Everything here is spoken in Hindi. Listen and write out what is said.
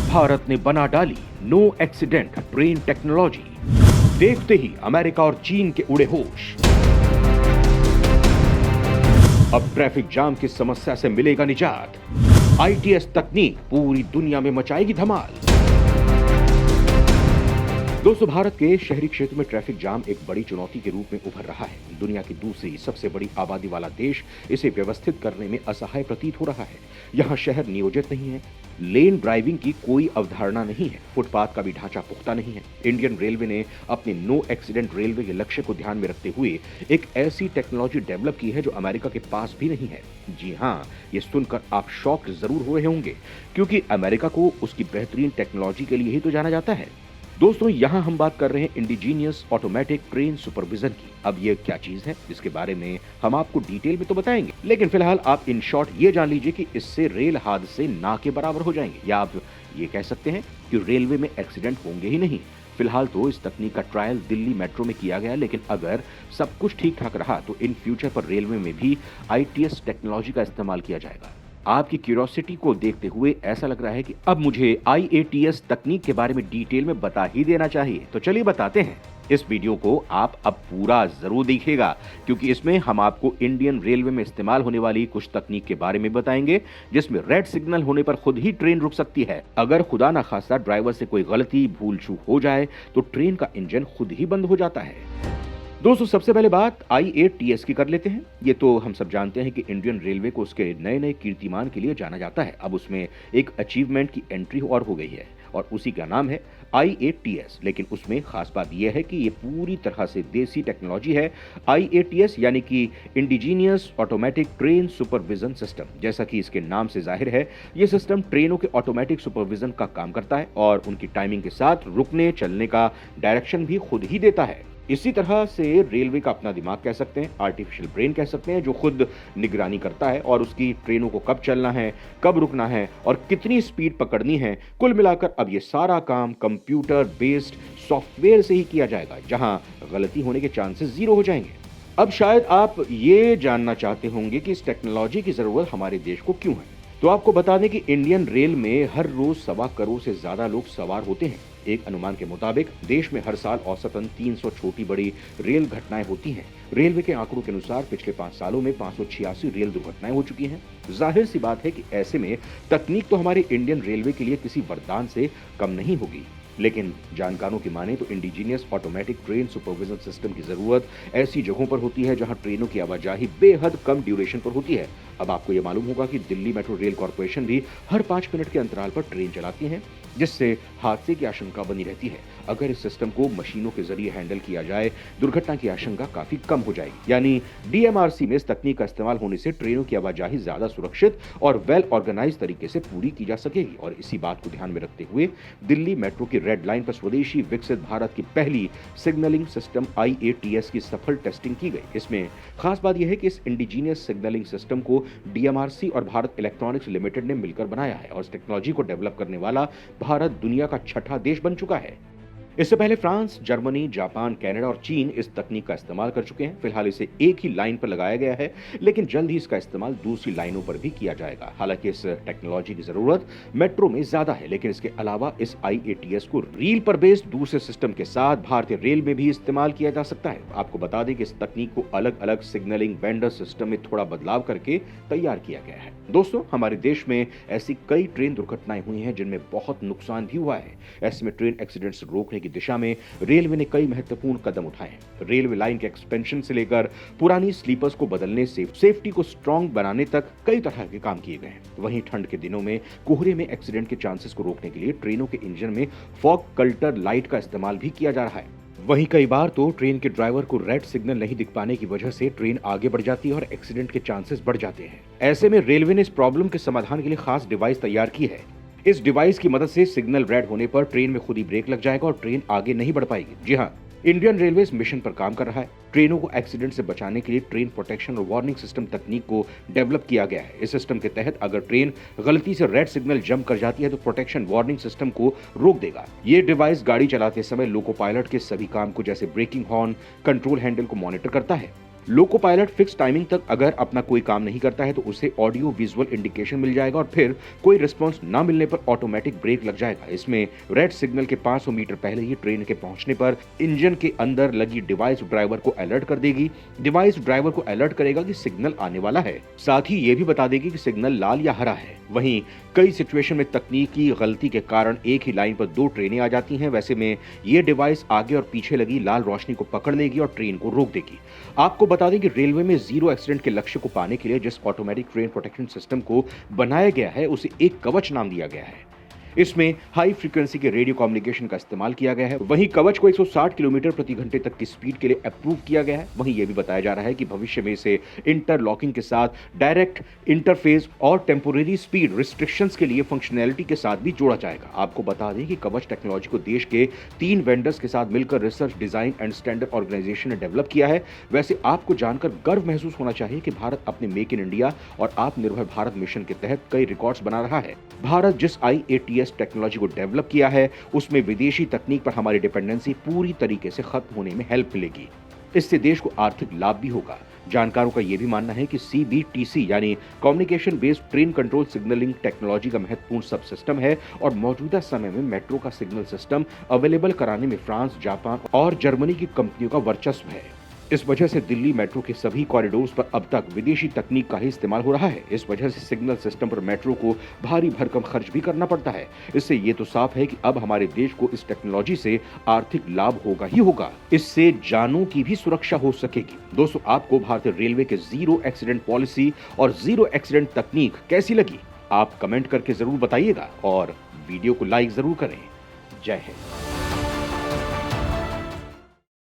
भारत ने बना डाली नो एक्सीडेंट ट्रेन टेक्नोलॉजी। देखते ही अमेरिका और चीन के उड़े होश। अब ट्रैफिक जाम की समस्या से मिलेगा निजात। आईटीएस तकनीक पूरी दुनिया में मचाएगी धमाल। दोस्तों, भारत के शहरी क्षेत्र में ट्रैफिक जाम एक बड़ी चुनौती के रूप में उभर रहा है। दुनिया की दूसरी सबसे बड़ी आबादी वाला देश इसे व्यवस्थित करने में असहाय प्रतीत हो रहा है। यहाँ शहर नियोजित नहीं है, लेन ड्राइविंग की कोई अवधारणा नहीं है, फुटपाथ का भी ढांचा पुख्ता नहीं है। इंडियन रेलवे ने अपने नो एक्सीडेंट रेलवे के लक्ष्य को ध्यान में रखते हुए एक ऐसी टेक्नोलॉजी डेवलप की है जो अमेरिका के पास भी नहीं है। जी हाँ, ये सुनकर आप शॉक जरूर हुए होंगे, क्योंकि अमेरिका को उसकी बेहतरीन टेक्नोलॉजी के लिए ही तो जाना जाता है। दोस्तों, यहाँ हम बात कर रहे हैं इंडिजीनियस ऑटोमेटिक ट्रेन सुपरविजन की। अब ये क्या चीज है, जिसके बारे में हम आपको डिटेल में तो बताएंगे, लेकिन फिलहाल आप इन शॉर्ट ये जान लीजिए कि इससे रेल हादसे ना के बराबर हो जाएंगे, या आप ये कह सकते हैं कि रेलवे में एक्सीडेंट होंगे ही नहीं। फिलहाल तो इस तकनीक का ट्रायल दिल्ली मेट्रो में किया गया, लेकिन अगर सब कुछ ठीक ठाक रहा तो इन फ्यूचर पर रेलवे में भी आईटीएस टेक्नोलॉजी का इस्तेमाल किया जाएगा। आपकी क्यूरियोसिटी को देखते हुए ऐसा लग रहा है कि अब मुझे आईएटीएस तकनीक के बारे में डिटेल में बता ही देना चाहिए, तो चलिए बताते हैं। इस वीडियो को आप अब पूरा जरूर देखिएगा, क्योंकि इसमें हम आपको इंडियन रेलवे में इस्तेमाल होने वाली कुछ तकनीक के बारे में बताएंगे, जिसमें रेड सिग्नल होने पर खुद ही ट्रेन रुक सकती है। अगर खुदा ना खास्ता ड्राइवर से कोई गलती भूल चूक हो जाए तो ट्रेन का इंजन खुद ही बंद हो जाता है। दोस्तों, सबसे पहले बात आईएटीएस की कर लेते हैं। ये तो हम सब जानते हैं कि इंडियन रेलवे को उसके नए नए कीर्तिमान के लिए जाना जाता है। अब उसमें एक अचीवमेंट की एंट्री और हो गई है, और उसी का नाम है आईएटीएस। लेकिन उसमें खास बात यह है कि ये पूरी तरह से देसी टेक्नोलॉजी है। आईएटीएस यानी कि indigenous automatic train supervision system. जैसा कि इसके नाम से जाहिर है, ये सिस्टम ट्रेनों के ऑटोमेटिक सुपरविजन का काम करता है और उनकी टाइमिंग के साथ रुकने चलने का डायरेक्शन भी खुद ही देता है। इसी तरह से रेलवे का अपना दिमाग कह सकते हैं, आर्टिफिशियल ब्रेन कह सकते हैं, जो खुद निगरानी करता है और उसकी ट्रेनों को कब चलना है, कब रुकना है और कितनी स्पीड पकड़नी है। कुल मिलाकर अब ये सारा काम कंप्यूटर बेस्ड सॉफ्टवेयर से ही किया जाएगा, जहां गलती होने के चांसेस जीरो हो जाएंगे। अब शायद आप ये जानना चाहते होंगे कि इस टेक्नोलॉजी की जरूरत हमारे देश को क्यों है। तो आपको बता दें कि इंडियन रेल में हर रोज 1.25 करोड़ से ज्यादा लोग सवार होते हैं। एक अनुमान के मुताबिक देश में हर साल औसतन 300 छोटी बड़ी रेल घटनाएं होती हैं। रेलवे के आंकड़ों के अनुसार पिछले 5 सालों में 586 रेल दुर्घटनाएं हो चुकी हैं। जाहिर सी बात है कि ऐसे में तकनीक तो हमारे इंडियन रेलवे के लिए किसी वरदान से कम नहीं होगी, लेकिन जानकारों की माने तो indigenous automatic train supervision system की जरूरत ऐसी जगहों पर होती है जहां ट्रेनों की आवाजाही बेहद कम ड्यूरेशन पर होती है। अब आपको यह मालूम होगा कि दिल्ली मेट्रो रेल कॉर्पोरेशन भी हर 5 मिनट के अंतराल पर ट्रेन चलाती है, जिससे हादसे की आशंका बनी रहती है। अगर इस सिस्टम को मशीनों के जरिए हैंडल किया जाए, दुर्घटना की आशंका काफी कम हो जाएगी। यानी डीएमआरसी में इस तकनीक का इस्तेमाल होने से ट्रेनों की आवाजाही ज्यादा सुरक्षित और वेल ऑर्गेनाइज तरीके से पूरी की जा सकेगी। और इसी बात को ध्यान में रखते हुए दिल्ली मेट्रो की रेड लाइन पर स्वदेशी विकसित भारत की पहली सिग्नलिंग सिस्टम आईएटीएस की सफल टेस्टिंग की गई। इसमें खास बात यह है कि इस इंडिजीनियस सिग्नलिंग सिस्टम को डीएमआरसी और भारत इलेक्ट्रॉनिक्स लिमिटेड ने मिलकर बनाया है, और इस टेक्नोलॉजी को डेवलप करने वाला भारत दुनिया का 6ठा देश बन चुका है। इससे पहले फ्रांस, जर्मनी, जापान, कनाडा और चीन इस तकनीक का इस्तेमाल कर चुके हैं। फिलहाल इसे एक ही लाइन पर लगाया गया है, लेकिन जल्द ही इसका इस्तेमाल दूसरी लाइनों पर भी किया जाएगा। हालांकि इस टेक्नोलॉजी की जरूरत मेट्रो में ज्यादा है, लेकिन इसके अलावा इस आईएटीएस को रील पर बेस्ड दूसरे सिस्टम के साथ भारतीय रेल में भी इस्तेमाल किया जा सकता है। आपको बता दें कि इस तकनीक को अलग अलग सिग्नलिंग वेंडर सिस्टम में थोड़ा बदलाव करके तैयार किया गया है। दोस्तों, हमारे देश में ऐसी कई ट्रेन दुर्घटनाएं हुई हैं जिनमें बहुत नुकसान भी हुआ है। ऐसे में ट्रेन एक्सीडेंट्स रोकने की दिशा में रेलवे ने कई महत्वपूर्ण कदम उठाए हैं। रेलवे लाइन के एक्सपेंशन से लेकर पुरानी स्लीपर्स को बदलने से सेफ्टी को स्ट्रांग बनाने तक कई तरह के काम किए गए हैं। वहीं ठंड के दिनों में कोहरे में एक्सीडेंट के चांसेस को रोकने के लिए ट्रेनों के इंजन में फॉग कल्टर लाइट का इस्तेमाल भी किया जा रहा है। वहीं कई बार तो ट्रेन के ड्राइवर को रेड सिग्नल नहीं दिख पाने की वजह से ट्रेन आगे बढ़ जाती है और एक्सीडेंट के चांसेस बढ़ जाते हैं। ऐसे में रेलवे ने इस प्रॉब्लम के समाधान के लिए खास डिवाइस तैयार की है। इस डिवाइस की मदद से सिग्नल रेड होने पर ट्रेन में खुद ही ब्रेक लग जाएगा और ट्रेन आगे नहीं बढ़ पाएगी। जी हाँ, इंडियन रेलवे इस मिशन पर काम कर रहा है। ट्रेनों को एक्सीडेंट से बचाने के लिए ट्रेन प्रोटेक्शन और वार्निंग सिस्टम तकनीक को डेवलप किया गया है। इस सिस्टम के तहत अगर ट्रेन गलती से रेड सिग्नल जंप कर जाती है तो प्रोटेक्शन वार्निंग सिस्टम को रोक देगा। ये डिवाइस गाड़ी चलाते समय लोको पायलट के सभी काम को, जैसे ब्रेकिंग हॉर्न, कंट्रोल हैंडल को मॉनिटर करता है। लोको पायलट फिक्स टाइमिंग तक अगर अपना कोई काम नहीं करता है तो उसे ऑडियो विजुअल इंडिकेशन मिल जाएगा और फिर कोई रिस्पांस ना मिलने पर ऑटोमेटिक ब्रेक लग जाएगा। इसमें रेड सिग्नल के 500 मीटर पहले ही ट्रेन के पहुंचने पर इंजन के अंदर लगी डिवाइस ड्राइवर को अलर्ट कर देगी। डिवाइस ड्राइवर को अलर्ट करेगा कि सिग्नल आने वाला है, साथ ही ये भी बता देगी कि सिग्नल लाल या हरा है। वहीं कई सिचुएशन में तकनीकी गलती के कारण एक ही लाइन पर 2 ट्रेनें आ जाती हैं। वैसे में ये डिवाइस आगे और पीछे लगी लाल रोशनी को पकड़ लेगी और ट्रेन को रोक देगी। आपको बता दें कि रेलवे में जीरो एक्सीडेंट के लक्ष्य को पाने के लिए जिस ऑटोमेटिक ट्रेन प्रोटेक्शन सिस्टम को बनाया गया है उसे एक कवच नाम दिया गया है। इसमें हाई फ्रीक्वेंसी के रेडियो कम्युनिकेशन का इस्तेमाल किया गया है। वहीं कवच को 160 किलोमीटर प्रति घंटे तक की स्पीड के लिए अप्रूव किया गया है। वहीं यह भी बताया जा रहा है कि भविष्य में इसे इंटरलॉकिंग के साथ डायरेक्ट इंटरफेस और टेम्पोरेरी स्पीड रिस्ट्रिक्शंस के लिए फंक्शनैलिटी के साथ भी जोड़ा जाएगा। आपको बता दें कि कवच टेक्नोलॉजी को देश के 3 वेंडर्स के साथ मिलकर research, design and standard organisation ने डेवलप किया है। वैसे आपको जानकर गर्व महसूस होना चाहिए कि भारत अपने मेक इन इंडिया और आत्मनिर्भर भारत मिशन के तहत कई रिकॉर्ड्स बना रहा है। भारत जिस IATS टेक्नोलॉजी को डेवलप किया है उसमें विदेशी तकनीक पर हमारी डिपेंडेंसी पूरी तरीके से खत्म होने में हेल्प मिलेगी। इससे देश को आर्थिक लाभ भी होगा। जानकारों का यह भी मानना है कि CBTC यानी communication based train control signalling technology का महत्वपूर्ण सब सिस्टम है और मौजूदा समय में मेट्रो का सिग्नल सिस्टम अवेलेबल कराने में फ्रांस, जापान और जर्मनी की कंपनियों का वर्चस्व है। इस वजह से दिल्ली मेट्रो के सभी कॉरिडोर्स पर अब तक विदेशी तकनीक का ही इस्तेमाल हो रहा है। इस वजह से सिग्नल सिस्टम पर मेट्रो को भारी भरकम खर्च भी करना पड़ता है। इससे ये तो साफ है कि अब हमारे देश को इस टेक्नोलॉजी से आर्थिक लाभ होगा ही होगा। इससे जानों की भी सुरक्षा हो सकेगी। दोस्तों, आपको भारतीय रेलवे के जीरो एक्सीडेंट पॉलिसी और जीरो एक्सीडेंट तकनीक कैसी लगी? आप कमेंट करके जरूर बताइएगा और वीडियो को लाइक जरूर करें। जय हिंद।